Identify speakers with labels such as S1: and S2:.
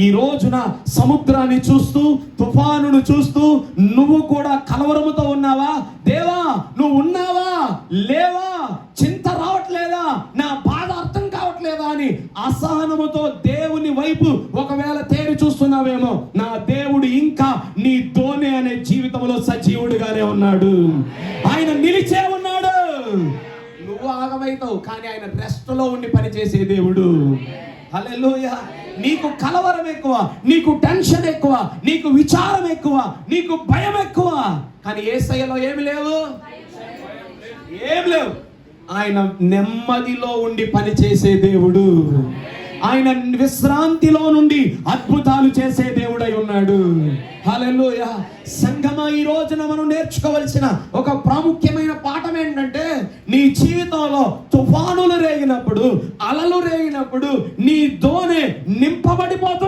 S1: ఈ రోజున సముద్రాన్ని చూస్తూ, తుఫానును చూస్తూ నువ్వు కూడా కలవరముతో ఉన్నావా? దేవా నువ్వు ఉన్నావా లేవా, చింత రావట్లేదా, నా బాధ అర్థం కావట్లేదా అని అసహనముతో దేవుని వైపు ఒకవేళ తేరి చూస్తున్నావేమో, నా దేవుడు ఇంకా నీ దోణి అనే జీవితంలో సజీవుడిగానే ఉన్నాడు. ఆయన నిలిచే ఉన్నాడు. నువ్వు ఆగమైతావు, కానీ ఆయన రెస్ట్ లో ఉండి పనిచేసే దేవుడు. హల్లెలూయా. నీకు కలవరం ఎక్కువ, నీకు టెన్షన్ ఎక్కువ, నీకు విచారం ఎక్కువ, నీకు భయం ఎక్కువ, కానీ యేసయ్యలో ఏమి లేవు, ఏం లేవు. ఆయన నెమ్మదిలో ఉండి పనిచేసే దేవుడు. ఆయన విశ్రాంతిలో నుండి అద్భుతాలు చేసే దేవుడై ఉన్నాడు. హల్లెలూయా. సంగమా, ఈ రోజున మనం నేర్చుకోవలసిన ఒక ప్రాముఖ్యమైన పాఠం ఏంటంటే, నీ జీవితంలో తుఫానులు రేగినప్పుడు, అలలు రేగినప్పుడు నీ దోణి నింపబడిపోతున్నా